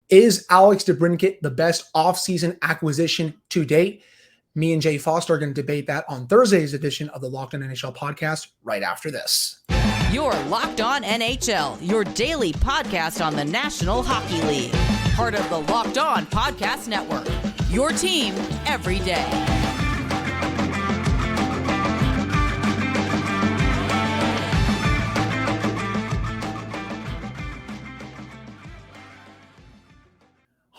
Is Alex DeBrincat the best offseason acquisition to date? Me and Jay Forster are going to debate that on Thursday's edition of the Locked On NHL podcast right after this. You're Locked On NHL, your daily podcast on the National Hockey League. Part of the Locked On Podcast Network, your team every day.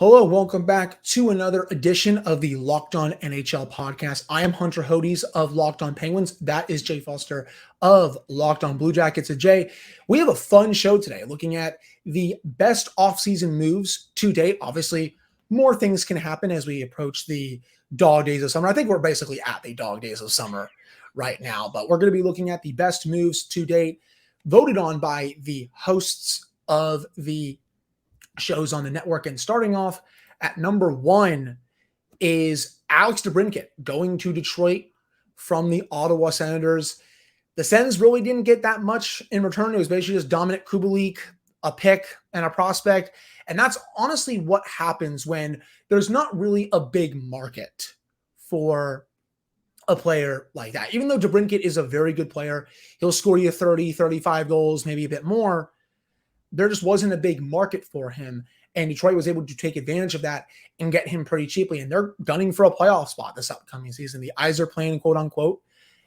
Hello, welcome back to another edition of the Locked On NHL podcast. I am Hunter Hodies of Locked On Penguins. That is Jay Forster of Locked On Blue Jackets. And Jay, we have a fun show today looking at the best offseason moves to date. Obviously, more things can happen as we approach the dog days of summer. I think we're basically at the dog days of summer right now, but we're going to be looking at the best moves to date voted on by the hosts of the shows on the network. And starting off at number one is Alex DeBrincat going to Detroit from the Ottawa Senators. The Sens really didn't get that much in return. It was basically just Dominik Kubalik, a pick, and a prospect. And that's honestly what happens when there's not really a big market for a player like that. Even though DeBrincat is a very good player, he'll score you 30, 35 goals, maybe a bit more. There just wasn't a big market for him, and Detroit was able to take advantage of that and get him pretty cheaply, and they're gunning for a playoff spot this upcoming season. The Yzer plan, quote-unquote,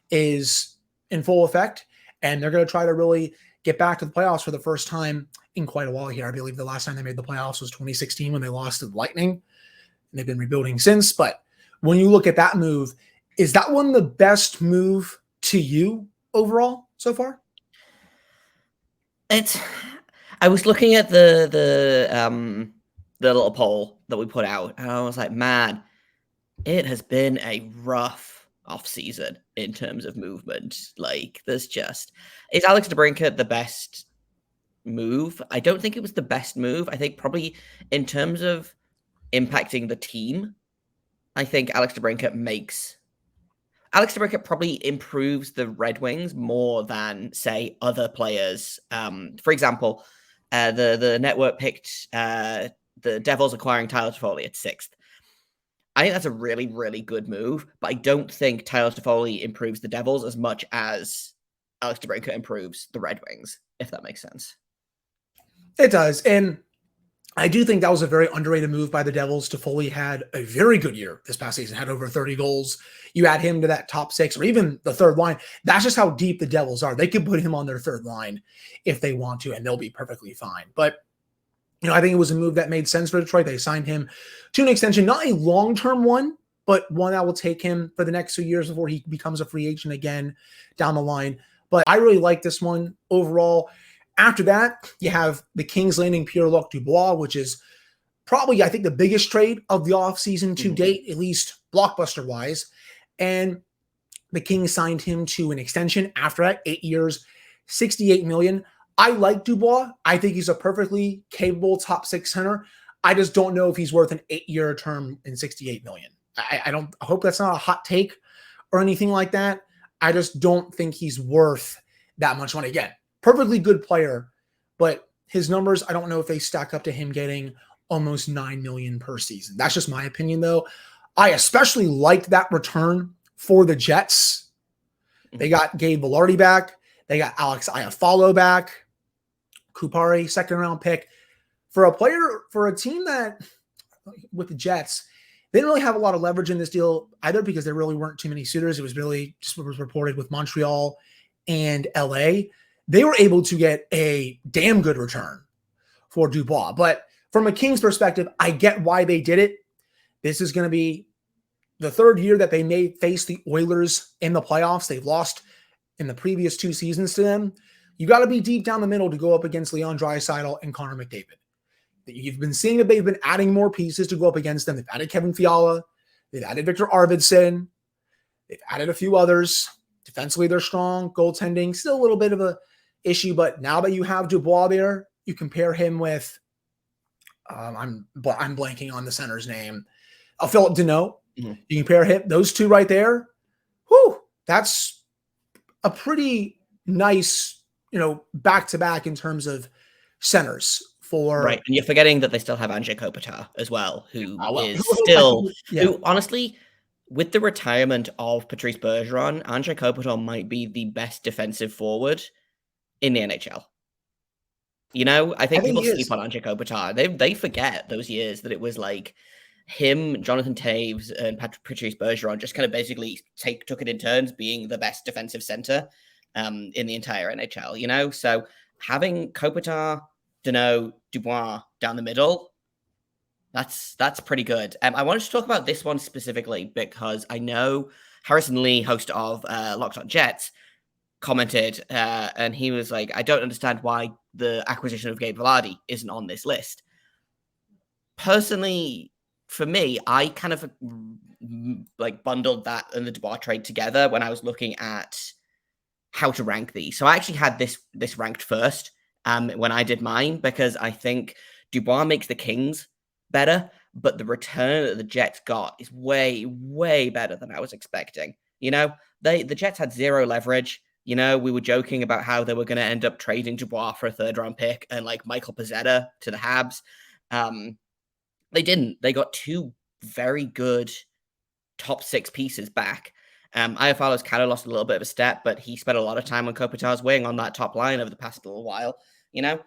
is in full effect, and they're going to try to really get back to the playoffs for the first time in quite a while here. I believe the last time they made the playoffs was 2016 when they lost to the Lightning, and they've been rebuilding since. But when you look at that move, is that one the best move to you overall so far? I was looking at the little poll that we put out, and I was like, man, it has been a rough off-season in terms of movement. Like, is Alex DeBrincat the best move? I don't think it was the best move. I think probably in terms of impacting the team, I think Alex DeBrincat probably improves the Red Wings more than, say, other players. For example, the network picked the Devils acquiring Tyler Toffoli at 6th. I think that's a really, really good move, but I don't think Tyler Toffoli improves the Devils as much as Alex DeBrincat improves the Red Wings, if that makes sense. It does, and I do think that was a very underrated move by the Devils. Toffoli had a very good year this past season, had over 30 goals. You add him to that top 6 or even the third line. That's just how deep the Devils are. They could put him on their third line if they want to, and they'll be perfectly fine. But, I think it was a move that made sense for Detroit. They signed him to an extension, not a long-term one, but one that will take him for the next 2 years before he becomes a free agent again down the line. But I really like this one overall. After that, you have the Kings landing Pierre-Luc Dubois, which is probably, I think, the biggest trade of the offseason to date, at least blockbuster-wise. And the Kings signed him to an extension after that, 8 years, $68 million. I like Dubois. I think he's a perfectly capable top 6 center. I just don't know if he's worth an 8-year term in $68 million. I hope that's not a hot take or anything like that. I just don't think he's worth that much money. Again, perfectly good player, but his numbers, I don't know if they stack up to him getting almost $9 million per season. That's just my opinion, though. I especially liked that return for the Jets. They got Gabe Vilardi back. They got Alex Iafallo back. Kupari, second-round pick. For a team that, with the Jets, they didn't really have a lot of leverage in this deal either because there really weren't too many suitors. It was really just what was reported with Montreal and LA. They were able to get a damn good return for Dubois. But from a Kings perspective, I get why they did it. This is going to be the third year that they may face the Oilers in the playoffs. They've lost in the previous 2 seasons to them. You got to be deep down the middle to go up against Leon Draisaitl and Connor McDavid. You've been seeing that they've been adding more pieces to go up against them. They've added Kevin Fiala. They've added Victor Arvidsson. They've added a few others. Defensively, they're strong. Goaltending, still a little bit of a issue, but now that you have Dubois there, you compare him with I'm blanking on the center's name. Philip Deneau. Mm-hmm. You compare him, those two right there. Whew, that's a pretty nice, back-to-back in terms of centers for Right, and you're forgetting that they still have Andrzej Kopitar as well, who is who still, yeah. who honestly, with the retirement of Patrice Bergeron, Andrzej Kopitar might be the best defensive forward in the NHL. You know, I think people he sleep is. on Andrzej Kopitar. They forget those years that it was like him, Jonathan Taves, and Patrice Bergeron just kind of basically took it in turns being the best defensive center in the entire NHL. You know, so having Kopitar, Danault, Dubois down the middle, that's pretty good. I wanted to talk about this one specifically because I know Harrison Lee, host of Locked On Jets, commented, and he was like, I don't understand why the acquisition of Gabe Velarde isn't on this list. Personally, for me, I kind of like bundled that and the Dubois trade together when I was looking at how to rank these. So I actually had this ranked first when I did mine, because I think Dubois makes the Kings better, but the return that the Jets got is way, way better than I was expecting. You know, the Jets had zero leverage. You know, we were joking about how they were going to end up trading Dubois for a 3rd-round pick and like Michael Pezzetta to the Habs. They didn't. They got 2 very good top 6 pieces back. Iafalo's kind of lost a little bit of a step, but he spent a lot of time on Kopitar's wing on that top line over the past little while. You know,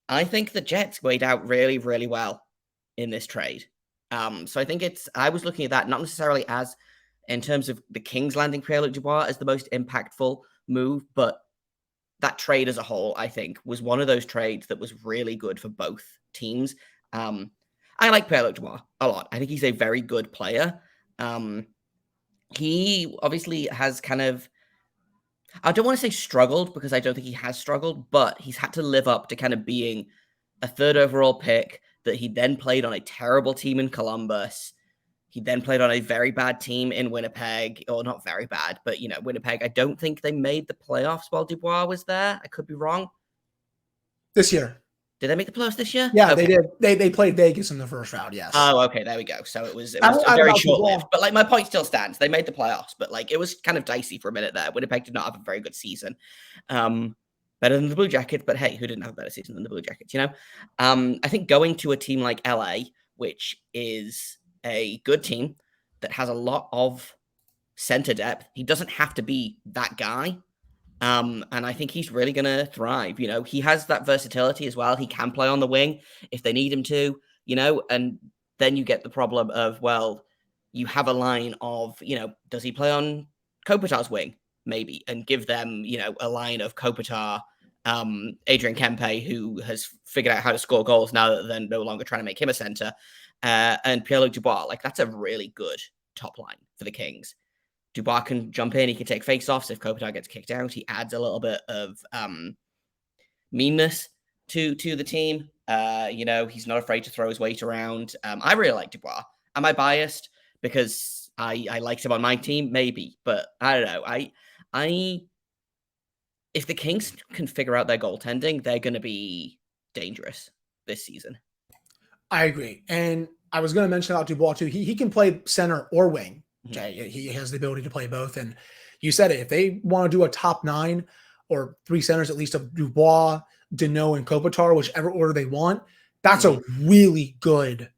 I think the Jets weighed out really, really well in this trade. So I think I was looking at that not necessarily as in terms of the Kings landing Pierre-Luc Dubois as the most impactful move, but that trade as a whole, I think, was one of those trades that was really good for both teams. I like Pierre-Luc Dubois a lot. I think he's a very good player. He obviously has kind of, I don't want to say struggled, because I don't think he has struggled, but he's had to live up to kind of being a 3rd overall pick that he then played on a terrible team in Columbus. He then played on a very bad team in Winnipeg, or not very bad, but, you know, Winnipeg, I don't think they made the playoffs while Dubois was there. I could be wrong. This year. Did they make the playoffs this year? Yeah, okay. They did. They played Vegas in the first round, yes. Oh, okay, there we go. So it was I very short-lived. But, like, my point still stands. They made the playoffs, but, like, it was kind of dicey for a minute there. Winnipeg did not have a very good season. Better than the Blue Jackets, but hey, who didn't have a better season than the Blue Jackets, you know? I think going to a team like LA, which is a good team that has a lot of center depth, he doesn't have to be that guy. And I think he's really going to thrive. You know, he has that versatility as well. He can play on the wing if they need him to, you know, and then you get the problem of, well, you have a line of, you know, does he play on Kopitar's wing? Maybe, and give them, you know, a line of Kopitar, Adrian Kempe, who has figured out how to score goals now that they're no longer trying to make him a center, and Pierre-Luc Dubois. Like, that's a really good top line for the Kings. Dubois can jump in. He can take face-offs. If Kopitar gets kicked out, he adds a little bit of meanness to the team. You know, he's not afraid to throw his weight around. I really like Dubois. Am I biased because I liked him on my team? Maybe, but I don't know. If the Kings can figure out their goaltending, they're going to be dangerous this season. I agree. And I was going to mention about Dubois too. He can play center or wing. Okay. He has the ability to play both. And you said it, if they want to do a top 9 or 3 centers, at least of Dubois, Danault, and Kopitar, whichever order they want, that's a really good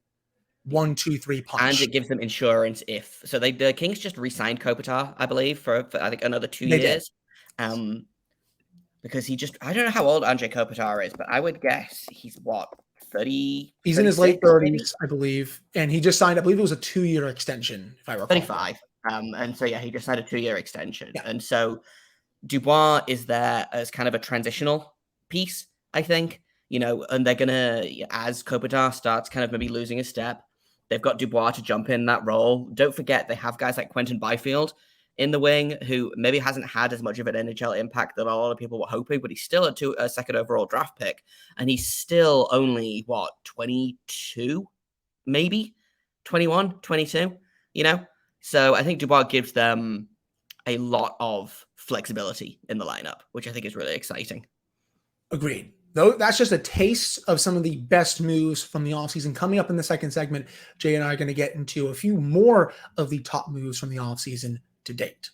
1, 2, 3 punch. And it gives them insurance if, so the Kings just re-signed Kopitar, I believe, for I think another 2 years. Because I don't know how old Andrzej Kopitar is, but I would guess he's what, 30? He's in his late 30s, I believe. And he just signed, I believe it was a 2-year extension, if I recall. 35. And so, yeah, he just had a 2-year extension. Yeah. And so Dubois is there as kind of a transitional piece, I think, you know, and they're going to, as Kopitar starts kind of maybe losing a step, they've got Dubois to jump in that role. Don't forget, they have guys like Quentin Byfield in the wing, who maybe hasn't had as much of an NHL impact that a lot of people were hoping, but he's still a 2nd overall draft pick, and he's still only, 22, maybe? 21, 22, you know? So I think Dubois gives them a lot of flexibility in the lineup, which I think is really exciting. Agreed. Though that's just a taste of some of the best moves from the offseason. Coming up in the second segment, Jay and I are going to get into a few more of the top moves from the offseason to date.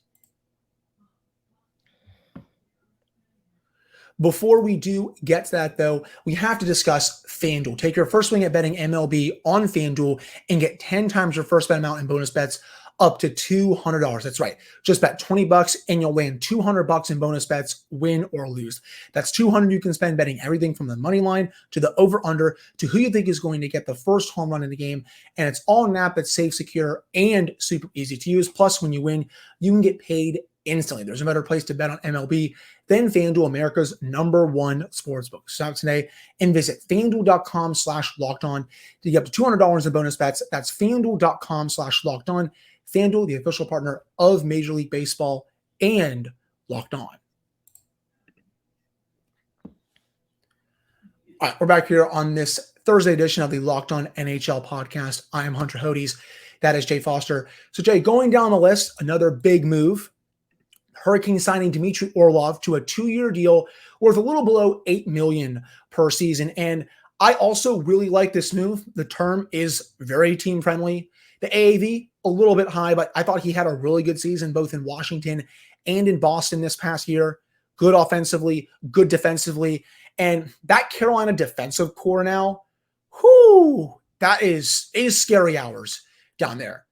Before we do get to that, though, we have to discuss FanDuel. Take your first swing at betting MLB on FanDuel and get 10 times your first bet amount in bonus bets up to $200. That's right. Just bet $20 and you'll win $200 in bonus bets, win or lose. That's $200 you can spend betting everything from the money line to the over-under to who you think is going to get the first home run in the game. And it's all in an app that's safe, secure, and super easy to use. Plus, when you win, you can get paid instantly. There's no better place to bet on MLB than FanDuel, America's #1 sportsbook. Sign up today and visit FanDuel.com/lockedon to get up to $200 in bonus bets. That's FanDuel.com/lockedon. FanDuel, the official partner of Major League Baseball and Locked On. All right, we're back here on this Thursday edition of the Locked On NHL podcast. I am Hunter Hodies. That is Jay Forster. So, Jay, going down the list, another big move. Hurricanes signing Dmitry Orlov to a 2-year deal worth a little below $8 million per season. And I also really like this move. The term is very team friendly. The AAV, a little bit high, but I thought he had a really good season both in Washington and in Boston this past year. Good offensively, good defensively. And that Carolina defensive core now, that is scary hours down there.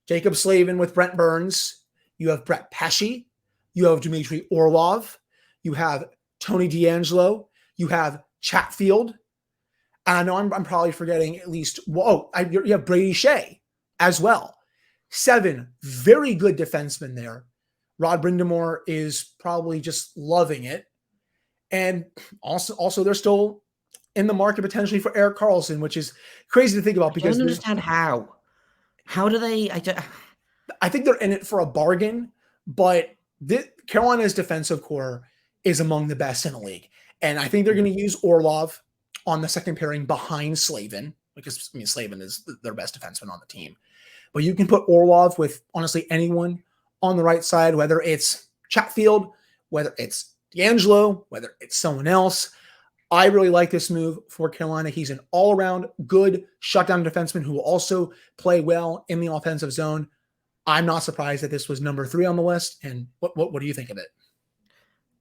Jacob Slavin with Brent Burns. You have Brett Pesce. You have Dmitry Orlov. You have Tony DeAngelo. You have Chatfield. And I know I'm probably forgetting at least, you have Brady Shea as well. 7 very good defensemen there. Rod Brind'Amour is probably just loving it. And also they're still in the market potentially for Erik Karlsson, which is crazy to think about because I don't understand how. How do they? I think they're in it for a bargain, but Carolina's defensive core is among the best in the league. And I think they're going to use Orlov on the second pairing behind Slavin, because Slavin is their best defenseman on the team. But you can put Orlov with honestly anyone on the right side, whether it's Chatfield, whether it's DeAngelo, whether it's someone else. I really like this move for Carolina. He's an all-around good shutdown defenseman who will also play well in the offensive zone. I'm not surprised that this was number 3 on the list. And what do you think of it?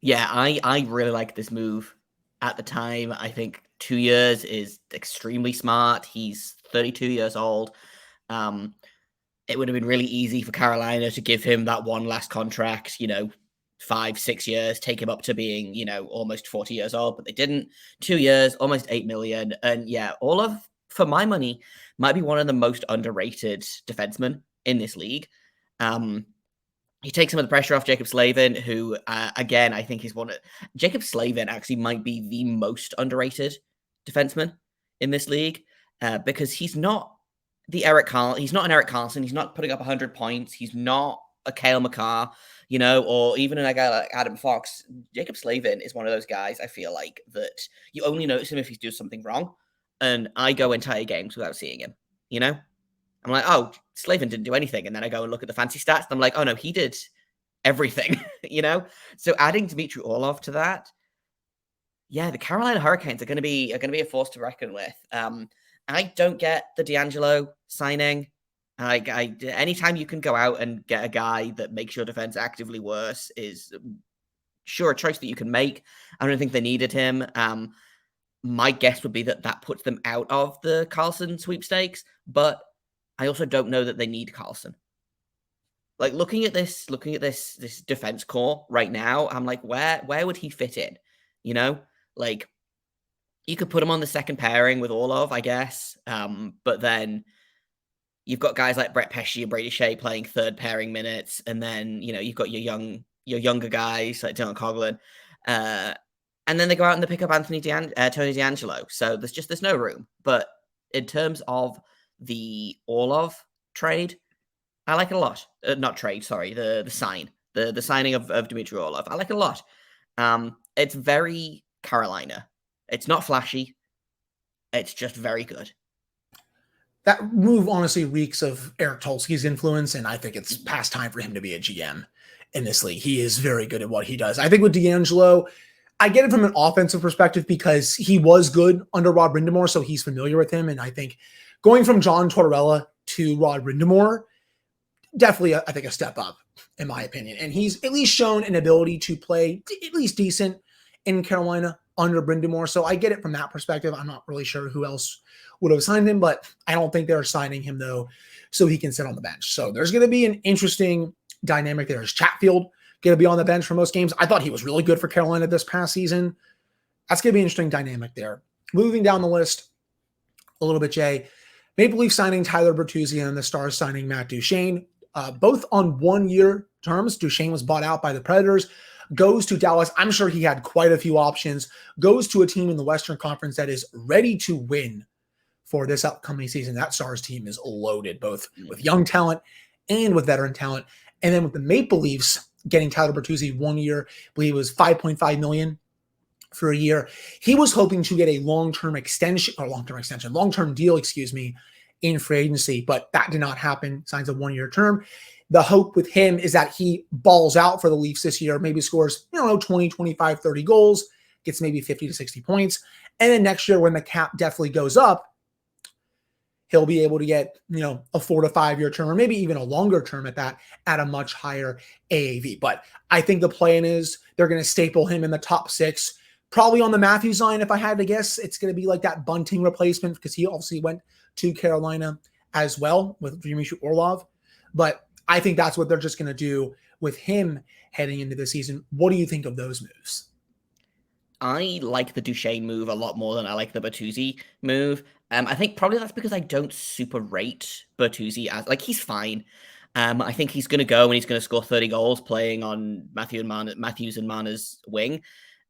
Yeah, I really like this move at the time. I think 2 years is extremely smart. He's 32 years old. It would have been really easy for Carolina to give him that one last contract, 5-6 years, take him up to being, almost 40 years old, but they didn't. 2 years, almost $8 million. And yeah, Orlov, for my money, might be one of the most underrated defensemen in this league. He takes some of the pressure off Jacob Slavin, who, again, I think is Jacob Slavin actually might be the most underrated defenseman in this league, because he's not he's not an Erik Karlsson. He's not putting up 100 points. He's not a Cale Makar, or even a guy like Adam Fox. Jacob Slavin is one of those guys, I feel like, that you only notice him if he's doing something wrong. And I go entire games without seeing him, I'm like, oh, Slavin didn't do anything. And then I go and look at the fancy stats and I'm like, oh no, he did everything, So adding Dmitry Orlov to that, yeah, the Carolina Hurricanes are going to be a force to reckon with. I don't get the DeAngelo signing. Anytime you can go out and get a guy that makes your defense actively worse is sure a choice that you can make. I don't think they needed him. My guess would be that puts them out of the Karlsson sweepstakes, but I also don't know that they need Karlsson. Like looking at this defense core right now, I'm like, where would he fit in? Like you could put him on the second pairing with Orlov, I guess. But then you've got guys like Brett Pesce and Brady Shea playing third pairing minutes, and then you've got your younger guys like Dylan Coghlan, and then they go out and they pick up Tony DeAngelo. So there's no room. But in terms of the Orlov trade, I like it a lot. Not trade, sorry, the signing of Dmitry Orlov. I like it a lot. It's very Carolina. It's not flashy. It's just very good. That move honestly reeks of Eric Tulsky's influence, and I think it's past time for him to be a GM in this league. He is very good at what he does. I think with DeAngelo, I get it from an offensive perspective because he was good under Rod Brind'Amour, so he's familiar with him. And I think going from John Tortorella to Rod Brind'Amour, definitely, I think, a step up, in my opinion. And he's at least shown an ability to play at least decent in Carolina under Brindamore. So I get it from that perspective. I'm not really sure who else would have signed him, but I don't think they're signing him though, so he can sit on the bench. So there's going to be an interesting dynamic there. Is Chatfield going to be on the bench for most games? I thought he was really good for Carolina this past season. That's going to be an interesting dynamic there. Moving down the list a little bit, Jay. Maple Leafs signing Tyler Bertuzzi and the Stars signing Matt Duchene, both on 1-year terms. Duchene was bought out by the Predators, goes to Dallas. I'm sure he had quite a few options, goes to a team in the Western Conference that is ready to win for this upcoming season. That Stars team is loaded, both with young talent and with veteran talent. And then with the Maple Leafs getting Tyler Bertuzzi 1 year, I believe it was $5.5 million for a year. He was hoping to get a long-term deal, in free agency, but that did not happen. Signs a 1-year term. The hope with him is that he balls out for the Leafs this year, maybe scores, 20, 25, 30 goals, gets maybe 50 to 60 points. And then next year when the cap definitely goes up, he'll be able to get, a 4 to 5 year term, or maybe even a longer term at that, at a much higher AAV. But I think the plan is they're going to staple him in the top 6, probably on the Matthews line. If I had to guess, it's going to be like that Bunting replacement, because he obviously went to Carolina as well with Dmitry Orlov. But I think that's what they're just going to do with him heading into the season. What do you think of those moves? I like the Duchene move a lot more than I like the Bertuzzi move. I think probably that's because I don't super rate Bertuzzi as, he's fine. I think he's going to go and he's going to score 30 goals playing on Matthews and Mana's wing,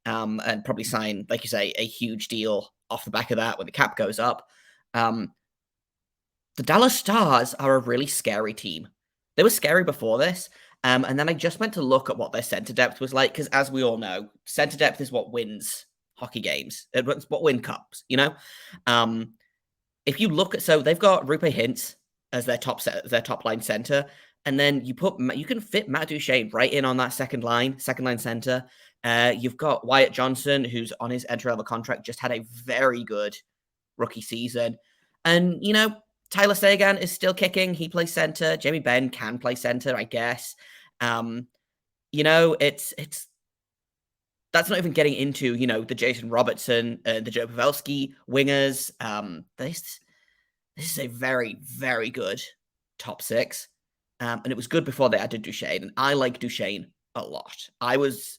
and probably sign, like you say, a huge deal off the back of that when the cap goes up. The Dallas Stars are a really scary team. They were scary before this. And then I just went to look at what their center depth was like, because as we all know, center depth is what wins hockey games. It's what wins cups, If you look at, so they've got Rupe Hintz as their top line center, and then you can fit Matt Duchene right in on that second line center. You've got Wyatt Johnson, who's on his entry-level contract, just had a very good rookie season. And, Tyler Seguin is still kicking. He plays center. Jamie Benn can play center, I guess. It's that's not even getting into, the Jason Robertson, the Joe Pavelski wingers. This is a very, very good top 6. And it was good before they added Duchene. And I like Duchene a lot. I was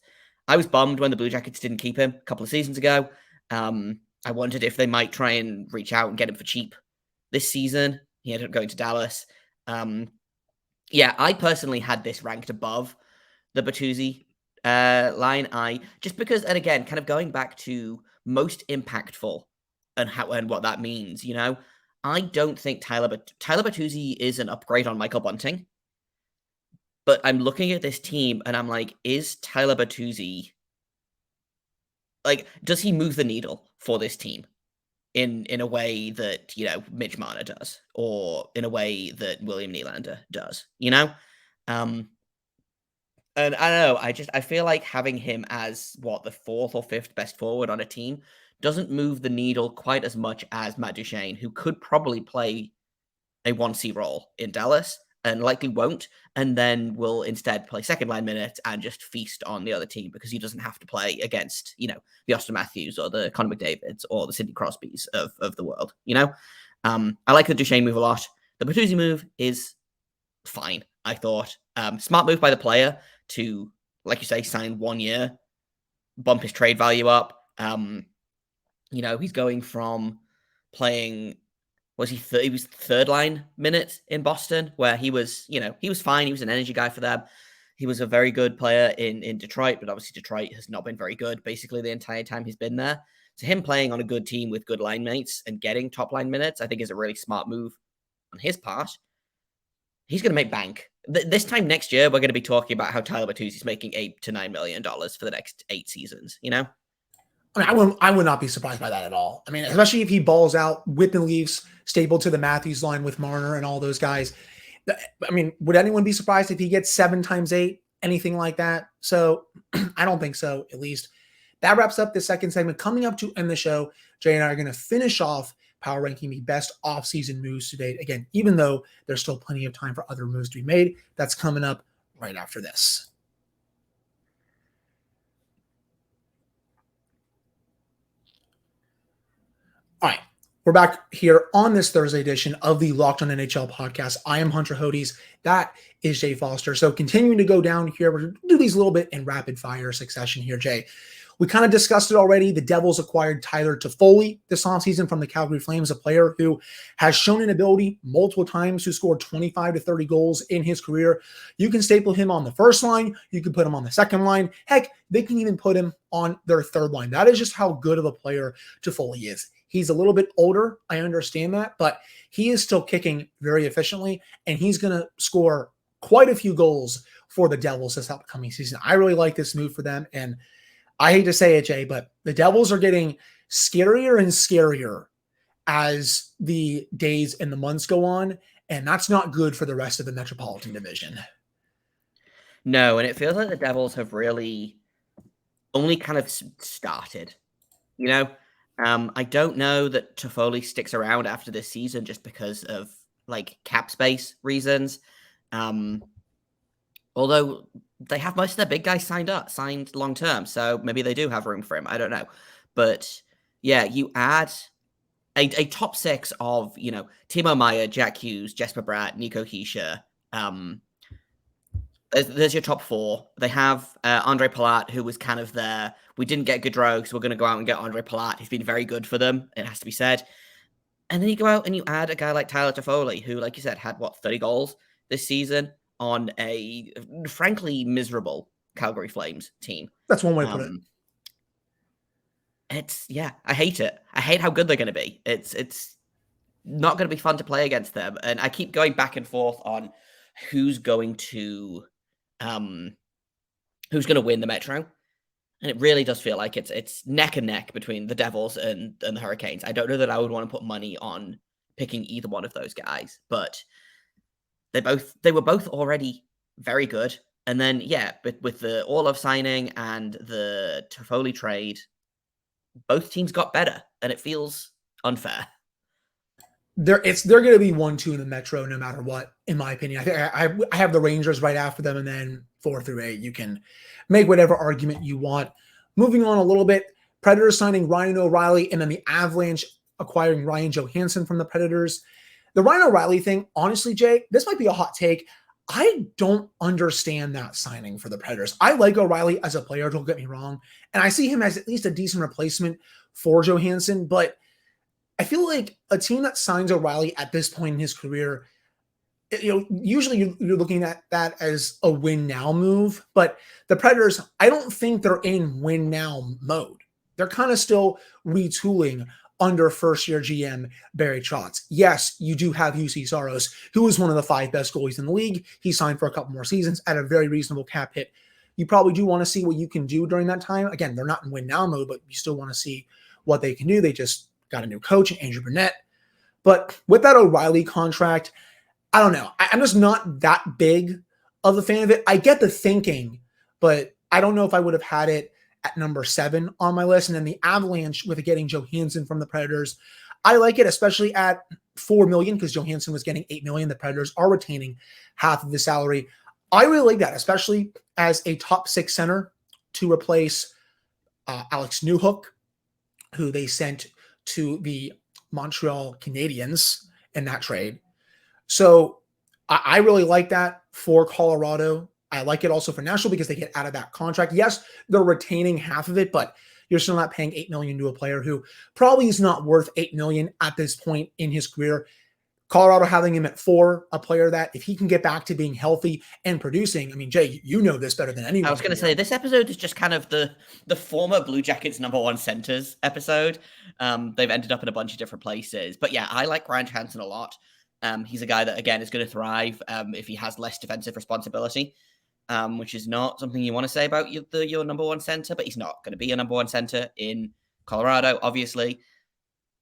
bummed when the Blue Jackets didn't keep him a couple of seasons ago. I wondered if they might try and reach out and get him for cheap this season. He ended up going to Dallas. I personally had this ranked above the Bertuzzi line. Just because, and again, kind of going back to most impactful and what that means, I don't think Tyler Bertuzzi is an upgrade on Michael Bunting. But I'm looking at this team and I'm like, is Tyler Bertuzzi, does he move the needle for this team in a way that, Mitch Marner does, or in a way that William Nylander does, And I don't know, I feel like having him as the 4th or 5th best forward on a team doesn't move the needle quite as much as Matt Duchene, who could probably play a 1C role in Dallas and likely won't, and then will instead play second line minutes and just feast on the other team because he doesn't have to play against, the Austin Matthews or the Connor McDavids or the Sidney Crosbys of the world, I like the Duchene move a lot. The Bertuzzi move is fine, I thought. Smart move by the player to, like you say, sign 1 year, bump his trade value up. He's going from playing, he was third line minutes in Boston, where he was fine. He was an energy guy for them. He was a very good player in Detroit, but obviously Detroit has not been very good basically the entire time he's been there. So him playing on a good team with good line mates and getting top line minutes, I think is a really smart move on his part. He's going to make bank. This time next year, we're going to be talking about how Tyler Bertuzzi is making $8 to $9 million for the next 8 seasons, I would not be surprised by that at all. Especially if he balls out with the Leafs, stapled to the Matthews line with Marner and all those guys. Would anyone be surprised if he gets 7 times 8, anything like that? So I don't think so, at least. That wraps up the second segment. Coming up to end the show, Jay and I are going to finish off power ranking the best offseason moves to date. Again, even though there's still plenty of time for other moves to be made, that's coming up right after this. All right. We're back here on this Thursday edition of the Locked On NHL podcast. I am Hunter Hodies. That is Jay Forster. So continuing to go down here, we're going to do these a little bit in rapid fire succession here, Jay. We kind of discussed it already. The Devils acquired Tyler Toffoli this offseason from the Calgary Flames, a player who has shown an ability multiple times to score 25 to 30 goals in his career. You can staple him on the first line. You can put him on the second line. Heck, they can even put him on their third line. That is just how good of a player Toffoli is. He's a little bit older. I understand that, but he is still kicking very efficiently, and he's going to score quite a few goals for the Devils this upcoming season. I really like this move for them, and I hate to say it, Jay, but the Devils are getting scarier and scarier as the days and the months go on, and that's not good for the rest of the Metropolitan Division. No, and it feels like the Devils have really only kind of started, you know? I don't know that Toffoli sticks around after this season just because of like cap space reasons. Although they have most of their big guys signed long term, so maybe they do have room for him. I don't know, but yeah, you add a top six of Timo Meier, Jack Hughes, Jesper Bratt, Nico Hischier. There's your top four. They have Andre Palat, who was kind of there. We didn't get Gaudreau, so we're going to go out and get Andre Palat. He's been very good for them, it has to be said. And then you go out and you add a guy like Tyler Toffoli, who, like you said, had, 30 goals this season on a, frankly, miserable Calgary Flames team. That's one way to put it. I hate it. I hate how good they're going to be. It's not going to be fun to play against them. And I keep going back and forth on who's going to win the Metro. And it really does feel like it's neck and neck between the Devils and the Hurricanes. I don't know that I would want to put money on picking either one of those guys, but they were both already very good. And then, but with the Orlov signing and the Toffoli trade, both teams got better, and it feels unfair. They're going to be 1-2 in the Metro no matter what, in my opinion. I think I have the Rangers right after them, and then 4 through 8. You can make whatever argument you want. Moving on a little bit, Predators signing Ryan O'Reilly, and then the Avalanche acquiring Ryan Johansson from the Predators. The Ryan O'Reilly thing, honestly, Jay, this might be a hot take. I don't understand that signing for the Predators. I like O'Reilly as a player, don't get me wrong, and I see him as at least a decent replacement for Johansson, but I feel like a team that signs O'Reilly at this point in his career, usually you're looking at that as a win now move, but the Predators, I don't think they're in win now mode. They're kind of still retooling under first-year GM Barry Trotz. Yes, you do have UC Saros, who is one of the 5 best goalies in the league. He signed for a couple more seasons at a very reasonable cap hit. You probably do want to see what you can do during that time. Again, they're not in win now mode, but you still want to see what they can do. They just got a new coach, Andrew Burnett. But with that O'Reilly contract, I don't know. I'm just not that big of a fan of it. I get the thinking, but I don't know if I would have had it at number 7 on my list. And then the Avalanche with getting Johansson from the Predators, I like it, especially at $4 million, because Johansson was getting $8 million. The Predators are retaining half of the salary. I really like that, especially as a top 6 center to replace Alex Newhook, who they sent to the Montreal Canadiens in that trade. So I really like that for Colorado. I like it also for Nashville because they get out of that contract. Yes, they're retaining half of it, but you're still not paying $8 million to a player who probably is not worth $8 million at this point in his career. Colorado having him at 4, a player that if he can get back to being healthy and producing, I mean, Jay, you know this better than anyone. I was going to say, this episode is just kind of the former Blue Jackets number 1 centers episode. They've ended up in a bunch of different places. But yeah, I like Ryan Johansson a lot. He's a guy that, again, is going to thrive if he has less defensive responsibility, which is not something you want to say about your number 1 center, but he's not going to be a number 1 center in Colorado, obviously.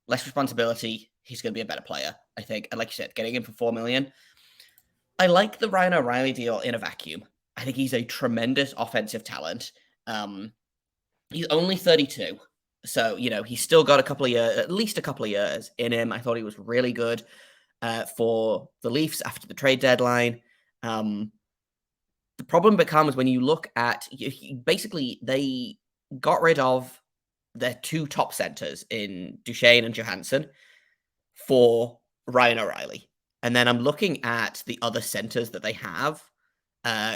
Less responsibility. He's going to be a better player, I think. And like you said, getting him for $4 million. I like the Ryan O'Reilly deal in a vacuum. I think he's a tremendous offensive talent. He's only 32. So, he's still got at least a couple of years in him. I thought he was really good for the Leafs after the trade deadline. The problem becomes when you look at, basically, they got rid of their two top centers in Duchene and Johansson for Ryan O'Reilly. And then I'm looking at the other centers that they have.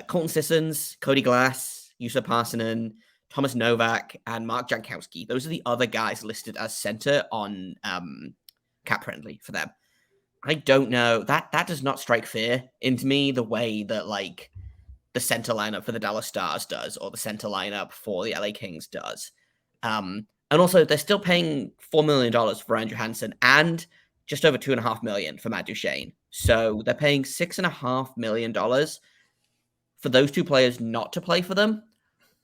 Colton Sissons, Cody Glass, Juuso Parssinen, Thomas Novak, and Mark Jankowski. Those are the other guys listed as center on Cap Friendly for them. I don't know. That does not strike fear into me the way that like the center lineup for the Dallas Stars does, or the center lineup for the LA Kings does. And also, they're still paying $4 million for Ryan Johansson and just over $2.5 million for Matt Duchene. So they're paying $6.5 million for those two players not to play for them,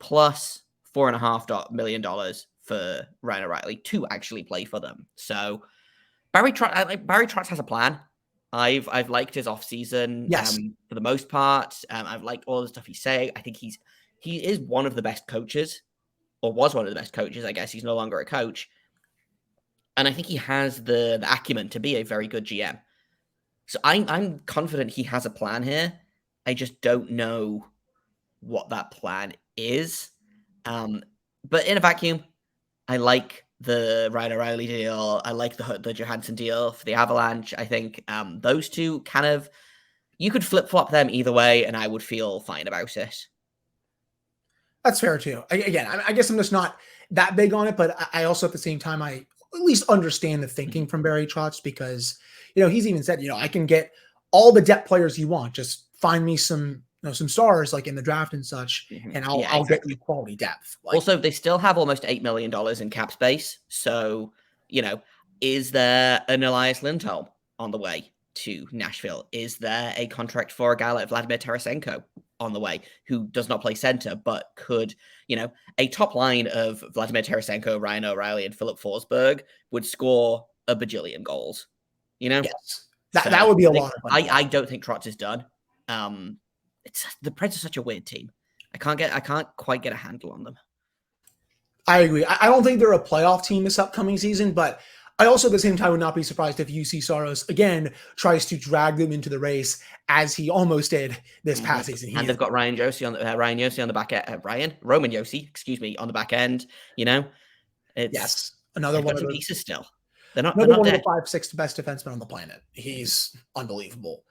plus $4.5 million for Ryan O'Reilly to actually play for them. So Barry Trotz has a plan. I've liked his offseason for the most part. I've liked all the stuff he's saying. I think he is one of the best coaches, or was one of the best coaches. I guess he's no longer a coach. And I think he has the acumen to be a very good GM. So I'm confident he has a plan here. I just don't know what that plan is. But in a vacuum, I like the Ryan O'Reilly deal. I like the Johansson deal for the Avalanche. I think those two kind of, you could flip-flop them either way, and I would feel fine about it. That's fair, too. I guess I'm just not that big on it, but I also, at the same time, I at least understand the thinking from Barry Trotz, because, he's even said, I can get all the depth players you want. Just find me some stars like in the draft and such, and I'll get you quality depth. Also, they still have almost $8 million in cap space. So, is there an Elias Lindholm on the way to Nashville? Is there a contract for a guy like Vladimir Tarasenko on the way, who does not play center, but could, a top line of Vladimir Tarasenko, Ryan O'Reilly, and Philip Forsberg would score a bajillion goals, Yes. That would be a lot of fun. I don't think Trotz is done. The Preds are such a weird team. I can't quite get a handle on them. I agree. I don't think they're a playoff team this upcoming season, but I also at the same time would not be surprised if UC Saros again tries to drag them into the race, as he almost did this past season. And they've got Roman Josi on the back end. On the back end. Yes, another one of the pieces still. They're not one dead. of the 5-6 best defensemen on the planet. He's unbelievable.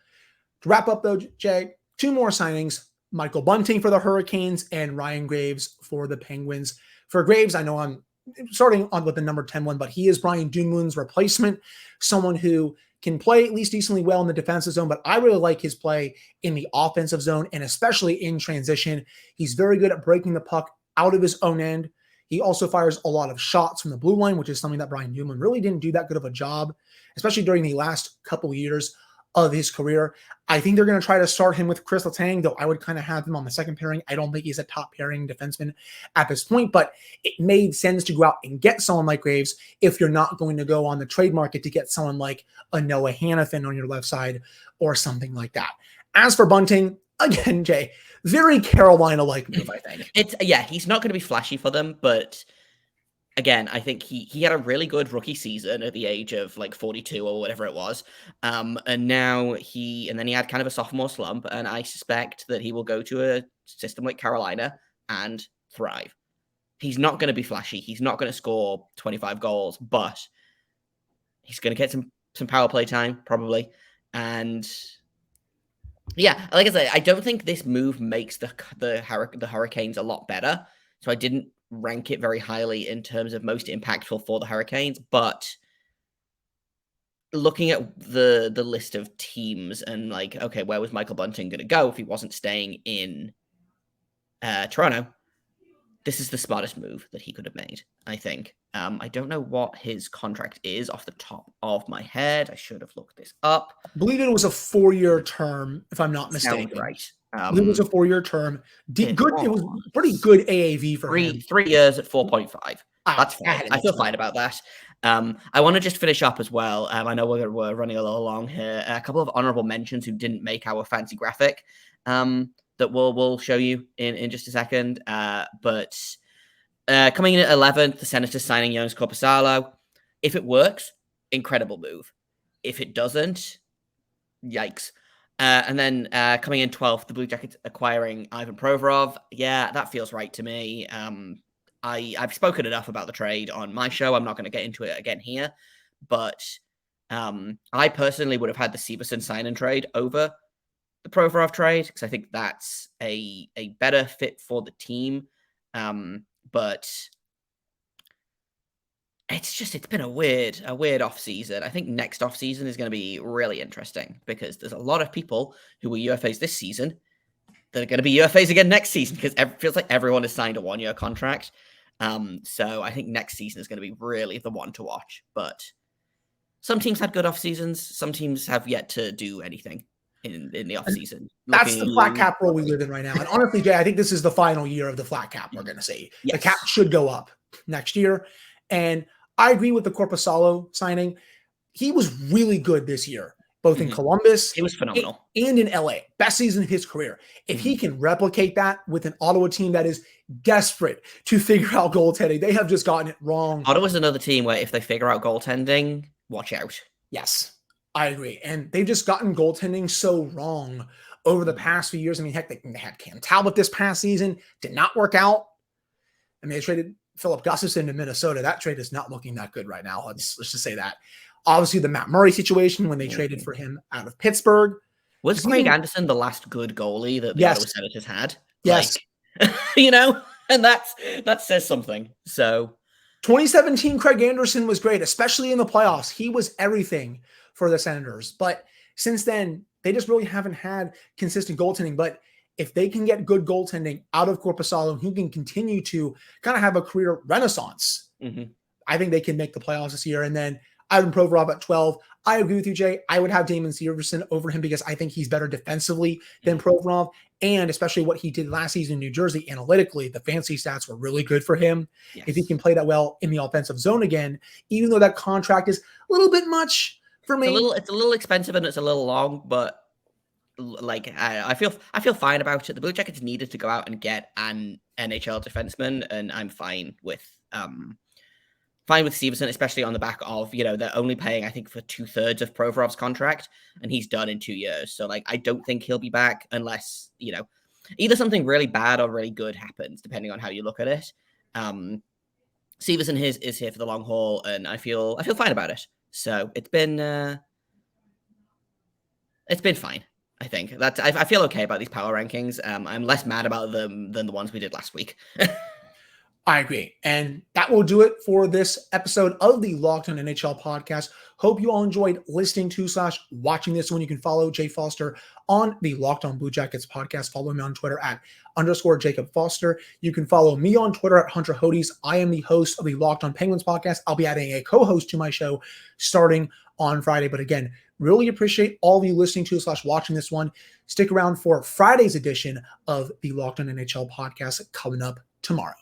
To wrap up though, Jay, two more signings: Michael Bunting for the Hurricanes and Ryan Graves for the Penguins. For Graves, I know I'm starting on with the number 10 one, but he is Brian Dumoulin's replacement, someone who can play at least decently well in the defensive zone, but I really like his play in the offensive zone, and especially in transition. He's very good at breaking the puck out of his own end. He also fires a lot of shots from the blue line, which is something that Brian Dumoulin really didn't do that good of a job, especially during the last couple of years of his career. I think they're going to try to start him with Chris Letang, though I would kind of have him on the second pairing. I don't think he's a top pairing defenseman at this point, but it made sense to go out and get someone like Graves if you're not going to go on the trade market to get someone like a Noah Hannafin on your left side or something like that. As for Bunting, again, Jay, very Carolina-like move, I think. He's not going to be flashy for them, but again, I think he had a really good rookie season at the age of like 42 or whatever it was. And then he had kind of a sophomore slump, and I suspect that he will go to a system like Carolina and thrive. He's not going to be flashy. He's not going to score 25 goals, but he's going to get some power play time probably. And yeah, like I said, I don't think this move makes the Hurricanes a lot better. So I didn't rank it very highly in terms of most impactful for the Hurricanes, but looking at the list of teams and like, okay, where was Michael Bunting going to go if he wasn't staying in Toronto? This is the smartest move that he could have made, I think. I don't know what his contract is off the top of my head. I should have looked this up. I believe it was a 4-year term, if I'm not mistaken. Sounds right. It was a 4-year term. It was pretty good AAV for him. 3 years at 4.5. That's fine. I feel fine about that. I want to just finish up as well. I know we're running a little long here. A couple of honorable mentions who didn't make our fancy graphic that we'll show you in just a second. But coming in at 11th, the Senators signing Jonas Korpisalo. If it works, incredible move. If it doesn't, yikes. And then coming in 12th, the Blue Jackets acquiring Ivan Provorov. Yeah, that feels right to me. I've spoken enough about the trade on my show. I'm not going to get into it again here, but I personally would have had the Severson sign and trade over the Provorov trade because I think that's a better fit for the team. But it's been a weird off season. I think next off season is going to be really interesting because there's a lot of people who were UFAs this season that are going to be UFAs again next season because it feels like everyone has signed a 1-year contract. So I think next season is going to be really the one to watch. But some teams had good off seasons. Some teams have yet to do anything in the off season. That's the flat cap world we live in right now. And honestly, Jay, I think this is the final year of the flat cap. We're going to see the cap should go up next year. And I agree with the Korpisalo signing. He was really good this year, both in Columbus. It was phenomenal. And in LA. Best season of his career. If he can replicate that with an Ottawa team that is desperate to figure out goaltending, they have just gotten it wrong. Ottawa's another team where if they figure out goaltending, watch out. Yes, I agree. And they've just gotten goaltending so wrong over the past few years. I mean, heck, they had Cam Talbot this past season. Did not work out. I mean, they traded Philip Gustafson to Minnesota. That trade is not looking that good right now. Let's just say that. Obviously, the Matt Murray situation when they traded for him out of Pittsburgh. Was Craig Anderson the last good goalie that the Ottawa Senators had? Yes. And that says something. So 2017, Craig Anderson was great, especially in the playoffs. He was everything for the Senators. But since then, they just really haven't had consistent goaltending. But if they can get good goaltending out of Korpisalo, he can continue to kind of have a career renaissance. I think they can make the playoffs this year. And then Ivan Provorov at 12. I agree with you, Jay. I would have Damon Severson over him because I think he's better defensively than Provorov. And especially what he did last season in New Jersey, analytically, the fantasy stats were really good for him. If he can play that well in the offensive zone again, even though that contract is a little bit much for me. It's a little expensive and it's a little long, but like I feel fine about it. The Blue Jackets needed to go out and get an NHL defenseman, and I'm fine with Severson, especially on the back of, they're only paying, I think, for 2/3 of Provorov's contract, and he's done in 2 years. So, I don't think he'll be back unless, either something really bad or really good happens, depending on how you look at it. Severson is here for the long haul, and I feel fine about it. So it's been fine. I think that I feel okay about these power rankings. I'm less mad about them than the ones we did last week. I agree. And that will do it for this episode of the Locked On NHL podcast. Hope you all enjoyed listening to / watching this one. You can follow Jay Forster on the Locked On Blue Jackets podcast. Follow me on Twitter at _Jacob Foster. You can follow me on Twitter at Hunter Hodies. I am the host of the Locked On Penguins podcast. I'll be adding a co-host to my show starting on Friday. But again, really appreciate all of you listening to / watching this one. Stick around for Friday's edition of the Locked On NHL podcast coming up tomorrow.